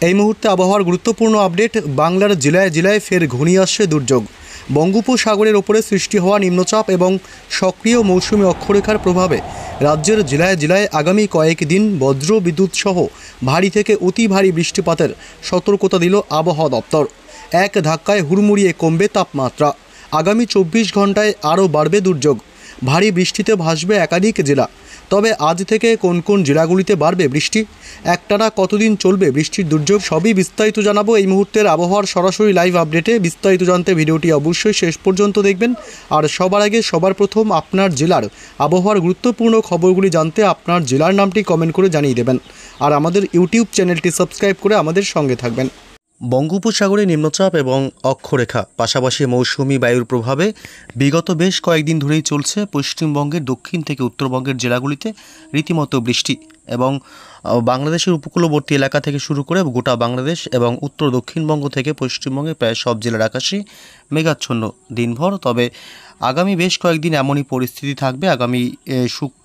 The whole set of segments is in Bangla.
এই মুহূর্তে আবহাওয়ার গুরুত্বপূর্ণ আপডেট। বাংলার জেলায় জেলায় ফের ঘনিয়ে আসছে দুর্যোগ। বঙ্গোপসাগরের ওপরে সৃষ্টি হওয়া নিম্নচাপ এবং সক্রিয় মৌসুমী অক্ষরেখার প্রভাবে রাজ্যের জেলায় জেলায় আগামী কয়েকদিন বজ্র বিদ্যুৎ সহ ভারী থেকে অতি ভারী বৃষ্টিপাতের সতর্কতা দিল আবহাওয়া দপ্তর। এক ধাক্কায় হুড়মুড়িয়ে কমবে তাপমাত্রা। আগামী 24 ঘন্টায় আরও বাড়বে দুর্যোগ। ভারী বৃষ্টিতে ভাসবে একাধিক জেলা। তবে আজ থেকে কোন কোন জেলাগুলিতে বাড়বে বৃষ্টি, একটানা কতদিন চলবে বৃষ্টির দুর্যোগ, সবই বিস্তারিত জানাবো এই মুহূর্তের আবহাওয়ার সরাসরি লাইভ আপডেটে। বিস্তারিত জানতে ভিডিওটি অবশ্যই শেষ পর্যন্ত দেখবেন। আর সবার আগে সবার প্রথম আপনার জেলার আবহাওয়ার গুরুত্বপূর্ণ খবরগুলি জানতে আপনার জেলার নামটি কমেন্ট করে জানিয়ে দেবেন। আর আমাদের ইউটিউব চ্যানেলটি সাবস্ক্রাইব করে আমাদের সঙ্গে থাকবেন। বঙ্গোপসাগরে নিম্নচাপ এবং অক্ষরেখা পাশাপাশি মৌসুমি বায়ুর প্রভাবে বিগত বেশ কয়েকদিন ধরেই চলছে পশ্চিমবঙ্গের দক্ষিণ থেকে উত্তরবঙ্গের জেলাগুলিতে রীতিমতো বৃষ্টি এবং বাংলাদেশের উপকূলবর্তী এলাকা থেকে শুরু করে গোটা বাংলাদেশ এবং উত্তর দক্ষিণবঙ্গ থেকে পশ্চিমবঙ্গের প্রায় সব জেলার আকাশে মেঘাচ্ছন্ন দিনভর। তবে আগামী বেশ কয়েকদিন এমনই পরিস্থিতি থাকবে। আগামী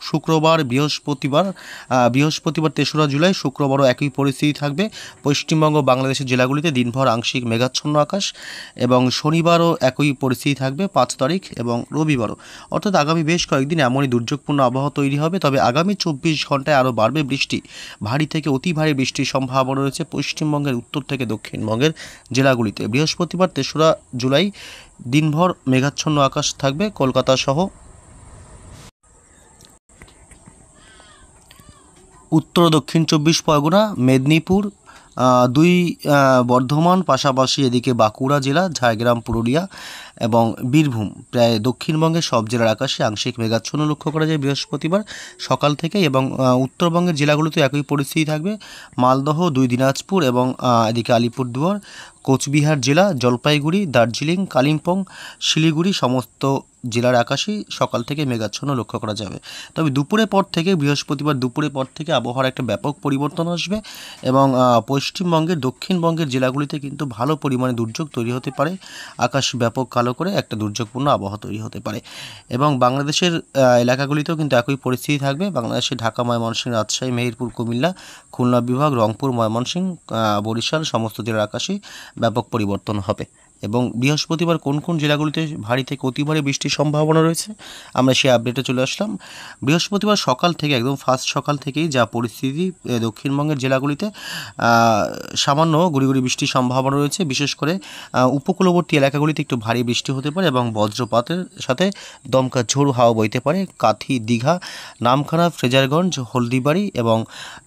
শুক্রবার বৃহস্পতিবার 3রা জুলাই শুক্রবারও একই পরিস্থিতি থাকবে। পশ্চিমবঙ্গ বাংলাদেশের জেলাগুলিতে দিনভর আংশিক মেঘাচ্ছন্ন আকাশ এবং শনিবারও একই পরিস্থিতি থাকবে 5 তারিখ এবং রবিবারও। অর্থাৎ আগামী বেশ কয়েকদিন এমনই দুর্যোগপূর্ণ আবহাওয়া তৈরি হবে। তবে আগামী 24 ঘন্টায় আরও বাড়বে বৃষ্টি। ভারী থেকে অতি ভারী বৃষ্টির সম্ভাবনা রয়েছে পশ্চিমবঙ্গের উত্তর থেকে দক্ষিণবঙ্গের জেলাগুলিতে। বৃহস্পতিবার 3রা জুলাই দিনভর মেঘাচ্ছন্ন আকাশ থাকবে কলকাতা সহ উত্তর দক্ষিণ 24 পরগনা, মেদিনীপুর, 2 বর্ধমান, পাশাপাশি এদিকে বাঁকুড়া জেলা, ঝাড়গ্রাম, পুরুলিয়া এবং বীরভূম প্রায় দক্ষিণবঙ্গের সব জেলার আকাশে আংশিক মেঘাচ্ছন্ন লক্ষ্য করা যায় বৃহস্পতিবার সকাল থেকে। এবং উত্তরবঙ্গের জেলাগুলোতে একই পরিস্থিতি থাকবে। মালদহ, 2 দিনাজপুর এবং এদিকে আলিপুরদুয়ার, কোচবিহার জেলা, জলপাইগুড়ি, দার্জিলিং, কালিম্পং, শিলিগুড়ি সমস্ত জেলার আকাশেই সকাল থেকে মেঘাচ্ছন্ন লক্ষ্য করা যাবে। তবে দুপুরের পর থেকে বৃহস্পতিবার দুপুরের পর থেকে আবহাওয়ার একটা ব্যাপক পরিবর্তন আসবে এবং পশ্চিমবঙ্গের দক্ষিণবঙ্গের জেলাগুলিতে কিন্তু ভালো পরিমাণে দুর্যোগ তৈরি হতে পারে। আকাশ ব্যাপক কালো করে একটা দুর্যোগপূর্ণ আবহাওয়া তৈরি হতে পারে এবং বাংলাদেশের এলাকাগুলিতেও কিন্তু একই পরিস্থিতি থাকবে। বাংলাদেশের ঢাকা, ময়মনসিংহ, রাজশাহী, মেহেরপুর, কুমিল্লা, খুলনা বিভাগ, রংপুর, ময়মনসিংহ, বরিশাল সমস্ত জেলার আকাশেই ব্যাপক পরিবর্তন হবে। এবং বৃহস্পতিবার কোন কোন জেলাগুলিতে ভারী থেকে অতি ভারী বৃষ্টির সম্ভাবনা রয়েছে আমরা সেই আপডেটে চলে আসলাম। বৃহস্পতিবার সকাল থেকে একদম ফার্স্ট সকাল থেকেই যা পরিস্থিতি দক্ষিণবঙ্গের জেলাগুলিতে সামান্য গুড়ি বৃষ্টির সম্ভাবনা রয়েছে। বিশেষ করে উপকূলবর্তী এলাকাগুলিতে একটু ভারী বৃষ্টি হতে পারে এবং বজ্রপাতের সাথে দমকা ঝোড়ো হাওয়া বইতে পারে। কাথি, দীঘা, নামখানা, ফ্রেজারগঞ্জ, হলদিবাড়ি এবং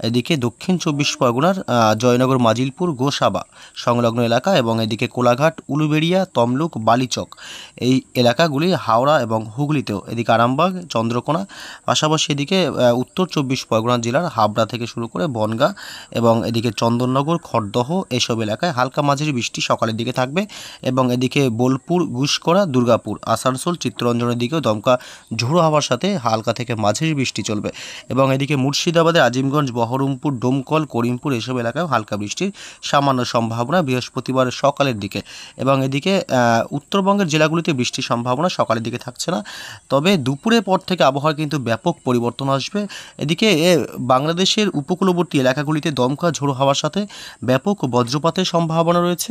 এদিকে দক্ষিণ 24 পরগনার জয়নগর, মাজিলপুর, গোসাবা সংলগ্ন এলাকা এবং এদিকে কোলাঘাট, উলুবেড়িয়া, তমলুক, বালিচক এই এলাকাগুলি, হাওড়া এবং হুগলিতেও, এদিকে আরামবাগ, চন্দ্রকোনা, পাশাপাশি এদিকে উত্তর 24 পরগনা জেলার হাবড়া থেকে শুরু করে বনগাঁ এবং এদিকে চন্দননগর, খড়দহ এসব এলাকায় হালকা মাঝারি বৃষ্টি সকালের দিকে থাকবে এবং এদিকে বোলপুর, গুসকরা, দুর্গাপুর, আসানসোল, চিত্তরঞ্জনের দিকেও দমকা ঝোড়ো হাওয়ার সাথে হালকা থেকে মাঝারি বৃষ্টি চলবে এবং এদিকে মুর্শিদাবাদে আজিমগঞ্জ, বহরমপুর, ডোমকল, করিমপুর এসব এলাকায় হালকা বৃষ্টির সামান্য সম্ভাবনা বৃহস্পতিবার সকালের দিকে। এবং এদিকে উত্তরবঙ্গের জেলাগুলিতে বৃষ্টির সম্ভাবনা সকালের দিকে থাকছে না। তবে দুপুরের পর থেকে আবহাওয়ার কিন্তু ব্যাপক পরিবর্তন আসবে। এদিকে বাংলাদেশের উপকূলবর্তী এলাকাগুলিতে দমকা ঝোড়ো হাওয়ার সাথে ব্যাপক বজ্রপাতের সম্ভাবনা রয়েছে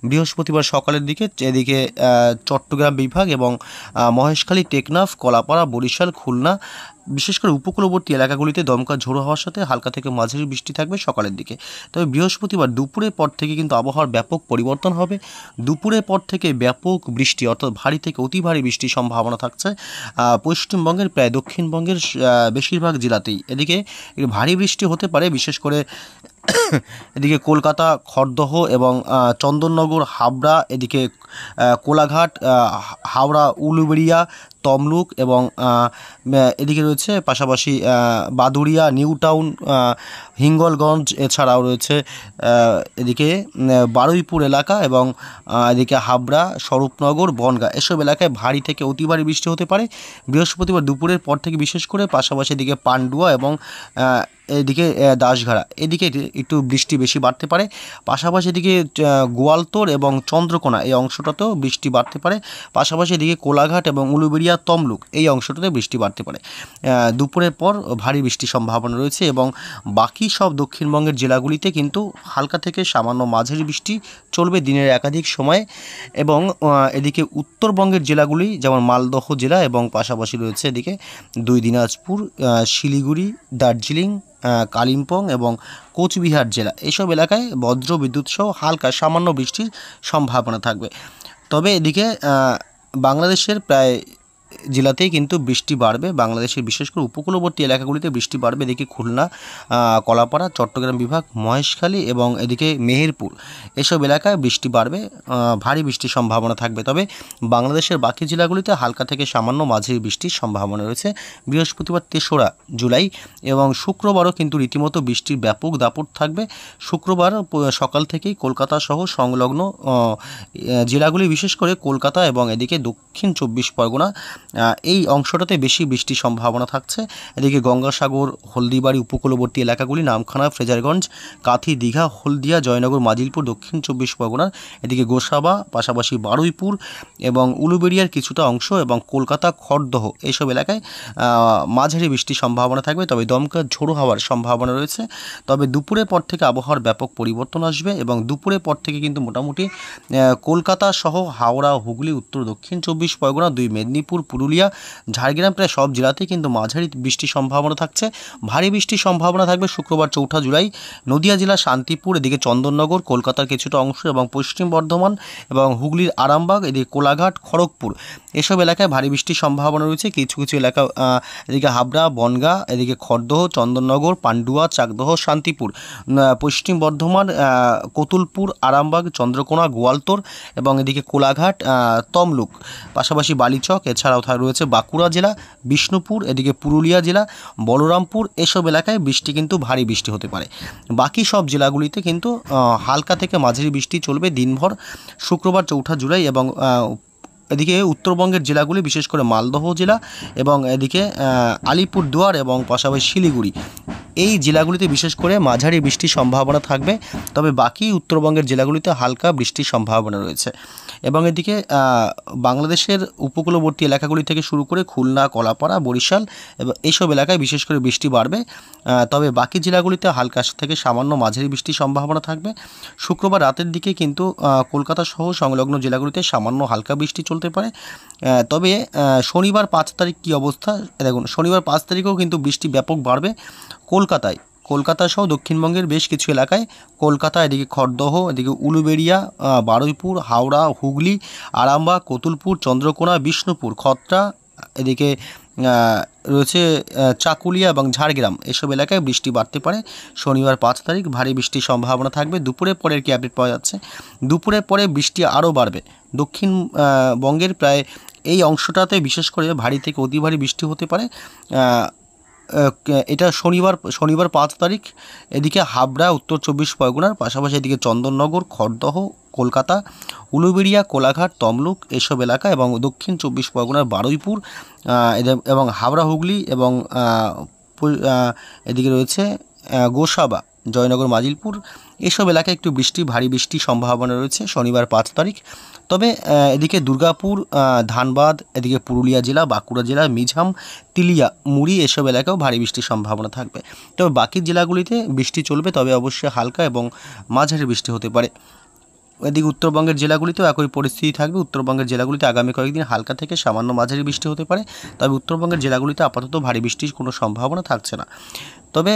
বৃহস্পতিবার সকালের দিকে। এদিকে চট্টগ্রাম বিভাগ এবং মহেশখালী, টেকনাফ, কলাপাড়া, বরিশাল, খুলনা বিশেষ করে উপকূলবর্তী এলাকাগুলিতে দমকা ঝোড়ো হওয়ার সাথে হালকা থেকে মাঝারি বৃষ্টি থাকবে সকালের দিকে। তবে বৃহস্পতিবার দুপুরের পর থেকে কিন্তু আবহাওয়ার ব্যাপক পরিবর্তন হবে। দুপুরের পর থেকে ব্যাপক বৃষ্টি অর্থাৎ ভারী থেকে অতি ভারী বৃষ্টির সম্ভাবনা থাকছে পশ্চিমবঙ্গের প্রায় দক্ষিণবঙ্গের বেশিরভাগ জেলাতেই। এদিকে ভারী বৃষ্টি হতে পারে বিশেষ করে এদিকে কলকাতা, খড়দহ এবং চন্দননগর, হাবড়া, এদিকে কোলাঘাট, হাওড়া, উলুবেড়িয়া, তমলুক এবং এদিকে রয়েছে পাশাপাশি বাদুড়িয়া, নিউ টাউন, হিঙ্গলগঞ্জ, এছাড়াও রয়েছে এদিকে বারুইপুর এলাকা এবং এদিকে হাবড়া, স্বরূপনগর, বনগাঁ এসব এলাকায় ভারী থেকে অতি ভারী বৃষ্টি হতে পারে বৃহস্পতিবার দুপুরের পর থেকে। বিশেষ করে পাশাপাশি এদিকে পান্ডুয়া এবং এদিকে দাসঘাড়া এদিকে একটু বৃষ্টি বেশি বাড়তে পারে। পাশাপাশি এদিকে গোয়ালতোড় এবং চন্দ্রকোনা এই অংশটা অংশটাতেও বৃষ্টি বাড়তে পারে। পাশাপাশি এদিকে কোলাঘাট এবং উলুবেড়িয়া তমলুক এই অংশটাতে বৃষ্টি বাড়তে পারে। দুপুরের পর ভারী বৃষ্টির সম্ভাবনা রয়েছে এবং বাকি সব দক্ষিণবঙ্গের জেলাগুলিতে কিন্তু হালকা থেকে সামান্য মাঝারি বৃষ্টি চলবে দিনের একাধিক সময়ে। এবং এদিকে উত্তরবঙ্গের জেলাগুলি যেমন মালদহ জেলা এবং পাশাপাশি রয়েছে এদিকে দিনাজপুর, শিলিগুড়ি, দার্জিলিং, কালিম্পং এবং কোচবিহার জেলা, এইসব এলাকায় বজ্র বিদ্যুৎ সহ হালকা সামান্য বৃষ্টির সম্ভাবনা থাকবে। তবে এদিকে বাংলাদেশের প্রায় জেলাতেই কিন্তু বৃষ্টি বাড়বে। বাংলাদেশের বিশেষ করে উপকূলবর্তী এলাকাগুলিতে বৃষ্টি বাড়বে। এদিকে খুলনা, কলাপাড়া, চট্টগ্রাম বিভাগ, মহেশখালী এবং এদিকে মেহেরপুর এসব এলাকায় বৃষ্টি বাড়বে, ভারী বৃষ্টির সম্ভাবনা থাকবে। তবে বাংলাদেশের বাকি জেলাগুলিতে হালকা থেকে সামান্য মাঝারি বৃষ্টির সম্ভাবনা রয়েছে। বৃহস্পতিবার ৩রা জুলাই এবং শুক্রবারও কিন্তু রীতিমতো বৃষ্টির ব্যাপক দাপট থাকবে। শুক্রবার সকাল থেকেই কলকাতা সহ সংলগ্ন জেলাগুলি বিশেষ করে কলকাতা এবং এদিকে দক্ষিণ ২৪ পরগনা এই অংশটাতে বেশি বৃষ্টির সম্ভাবনা থাকছে। এদিকে গঙ্গাসাগর, হলদিবাড়ি উপকূলবর্তী এলাকাগুলি, নামখানা, ফ্রেজারগঞ্জ, কাঁথি, দীঘা, হলদিয়া, জয়নগর, মাজিলপুর, দক্ষিণ ২৪ পরগনার এদিকে গোসাবা, পাশাপাশি বারুইপুর এবং উলুবেড়িয়ার কিছুটা অংশ এবং কলকাতা, খড়দহ এইসব এলাকায় মাঝারি বৃষ্টির সম্ভাবনা থাকবে। তবে দমকা ঝোড়ো হওয়ার সম্ভাবনা রয়েছে। তবে দুপুরের পর থেকে আবহাওয়ার ব্যাপক পরিবর্তন আসবে এবং দুপুরের পর থেকে কিন্তু মোটামুটি কলকাতা সহ হাওড়া, হুগলি, উত্তর দক্ষিণ ২৪ পরগনা, মেদিনীপুর, পুরুলিয়া, ঝাড়গ্রাম প্রায় সব জেলাতেই কিন্তু মাঝারি বৃষ্টির সম্ভাবনা থাকছে। ভারী বৃষ্টির সম্ভাবনা থাকবে শুক্রবার ৪ঠা জুলাই নদিয়া জেলা শান্তিপুর, এদিকে চন্দননগর, কলকাতার কিছুটা অংশ এবং পশ্চিম বর্ধমান এবং হুগলির আরামবাগ, এদিকে কোলাঘাট, খড়গপুর এসব এলাকায় ভারী বৃষ্টির সম্ভাবনা রয়েছে। কিছু কিছু এলাকা এদিকে হাবড়া, বনগাঁ, এদিকে খড়দহ, চন্দননগর, পান্ডুয়া, চাকদহ, শান্তিপুর, পশ্চিম বর্ধমান, কতুলপুর, আরামবাগ, চন্দ্রকোনা, গোয়ালতোড় এবং এদিকে কোলাঘাট, তমলুক, পাশাপাশি বালিচক, এছাড়াও রয়েছে বাঁকুড়া জেলা, বিষ্ণুপুর, এদিকে পুরুলিয়া জেলা, বলরামপুর এসব এলাকায় বৃষ্টি কিন্তু ভারী বৃষ্টি হতে পারে। বাকি সব জেলাগুলিতে কিন্তু হালকা থেকে মাঝারি বৃষ্টি চলবে দিনভর শুক্রবার ৪ঠা জুলাই এবং এদিকে উত্তরবঙ্গের জেলাগুলি বিশেষ করে মালদহ জেলা এবং এদিকে আলিপুরদুয়ার এবং পাশাপাশি শিলিগুড়ি এই জেলাগুলিতে বিশেষ করে মাঝারি বৃষ্টির সম্ভাবনা থাকবে। তবে বাকি উত্তরবঙ্গের জেলাগুলিতে হালকা বৃষ্টির সম্ভাবনা রয়েছে। এবং এদিকে বাংলাদেশের উপকূলবর্তী এলাকাগুলি থেকে শুরু করে খুলনা, কলাপাড়া, বরিশাল এবং এইসব এলাকায় বিশেষ করে বৃষ্টি বাড়বে। তবে বাকি জেলাগুলিতে হালকা থেকে সামান্য মাঝারি বৃষ্টির সম্ভাবনা থাকবে। শুক্রবার রাতের দিকে কিন্তু কলকাতা সহ সংলগ্ন জেলাগুলিতে সামান্য হালকা বৃষ্টি চলতে পারে। তবে শনিবার ৫ তারিখ কী অবস্থা দেখুন, শনিবার ৫ তারিখেও কিন্তু বৃষ্টি ব্যাপক বাড়বে কলকাতা সহ দক্ষিণবঙ্গের বেশ কিছু এলাকায়, কলকাতা, এদিকে খড়দহ, এদিকে উলুবেড়িয়া, বারুইপুর, হাওড়া, হুগলি, আরামবাগ, কতুলপুর, চন্দ্রকোনা, বিষ্ণুপুর, খত্রা, এদিকে রয়েছে চাকুলিয়া এবং ঝাড়গ্রাম এসব এলাকায় বৃষ্টি বাড়তে পারে। শনিবার ৫ তারিখ ভারী বৃষ্টির সম্ভাবনা থাকবে। দুপুরের পরের কি আপডেট পাওয়া যাচ্ছে, দুপুরের পরে বৃষ্টি আরও বাড়বে। দক্ষিণবঙ্গের প্রায় এই অংশটাতে বিশেষ করে ভারী থেকে অতি ভারী বৃষ্টি হতে পারে। এটা শনিবার ৫ তারিখ এদিকে হাবড়া, উত্তর ২৪ পরগনার পাশাপাশি এদিকে চন্দননগর, খড়দহ, কলকাতা, উলুবেড়িয়া, কোলাঘাট, তমলুক এসব এলাকা এবং দক্ষিণ ২৪ পরগনার বারুইপুর এবং হাবড়া, হুগলি এবং এদিকে রয়েছে গোসাবা, জয়নগর, মাজিলপুর এসব এলাকায় একটু ভারী বৃষ্টির সম্ভাবনা রয়েছে শনিবার ৫ তারিখ। তবে এদিকে দুর্গাপুর, ধানবাদ, এদিকে পুরুলিয়া জেলা, বাঁকুড়া জেলা, মিঝাম, তিলিয়া, মুড়ি এসব এলাকাও ভারী বৃষ্টির সম্ভাবনা থাকবে। তবে বাকি জেলাগুলিতে বৃষ্টি চলবে, তবে অবশ্যই হালকা এবং মাঝারি বৃষ্টি হতে পারে। এদিকে উত্তরবঙ্গের জেলাগুলিতেও একই পরিস্থিতি থাকবে। উত্তরবঙ্গের জেলাগুলিতে আগামী কয়েকদিন হালকা থেকে সামান্য মাঝারি বৃষ্টি হতে পারে। তবে উত্তরবঙ্গের জেলাগুলিতে আপাতত ভারী বৃষ্টির কোনো সম্ভাবনা থাকছে না। তবে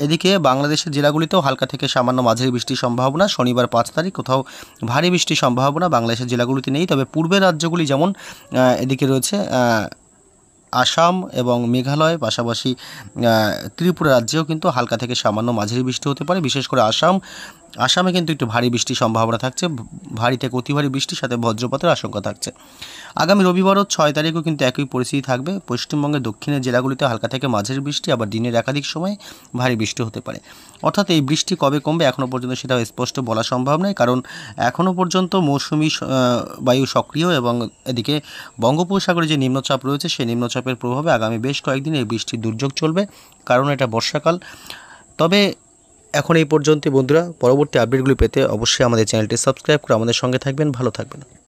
এদিকে বাংলাদেশের জেলাগুলিতেও হালকা থেকে সামান্য মাঝারি বৃষ্টির সম্ভাবনা। শনিবার ৫ তারিখ কোথাও ভারী বৃষ্টির সম্ভাবনা বাংলাদেশের জেলাগুলিতে নেই। তবে পূর্বের রাজ্যগুলি যেমন এদিকে রয়েছে আসাম এবং মেঘালয়, পাশাপাশি ত্রিপুরা রাজ্যেও কিন্তু হালকা থেকে সামান্য মাঝারি বৃষ্টি হতে পারে। বিশেষ করে আসামে কিন্তু একটু ভারী বৃষ্টির সম্ভাবনা থাকছে, ভারী থেকে অতি ভারী বৃষ্টির সাথে বজ্রপাতের আশঙ্কা থাকছে। আগামী রবিবারও ৬ তারিখও কিন্তু একই পরিস্থিতি থাকবে। পশ্চিমবঙ্গের দক্ষিণের জেলাগুলিতে হালকা থেকে মাঝারি বৃষ্টি, আবার দিনের একাধিক সময় ভারী বৃষ্টি হতে পারে। অর্থাৎ এই বৃষ্টি কবে কমবে এখনও পর্যন্ত সেটা স্পষ্ট বলা সম্ভব নয়, কারণ এখনও পর্যন্ত মৌসুমি বায়ু সক্রিয় এবং এদিকে বঙ্গোপসাগরে যে নিম্নচাপ রয়েছে সেই নিম্নচাপের প্রভাবে আগামী বেশ কয়েকদিন এই বৃষ্টির দুর্যোগ চলবে, কারণ এটা বর্ষাকাল। তবে এখন এই পর্যন্ত বন্ধুরা, পরবর্তী আপডেটগুলি পেতে অবশ্যই আমাদের চ্যানেলটি সাবস্ক্রাইব করে আমাদের সঙ্গে থাকবেন। ভালো থাকবেন।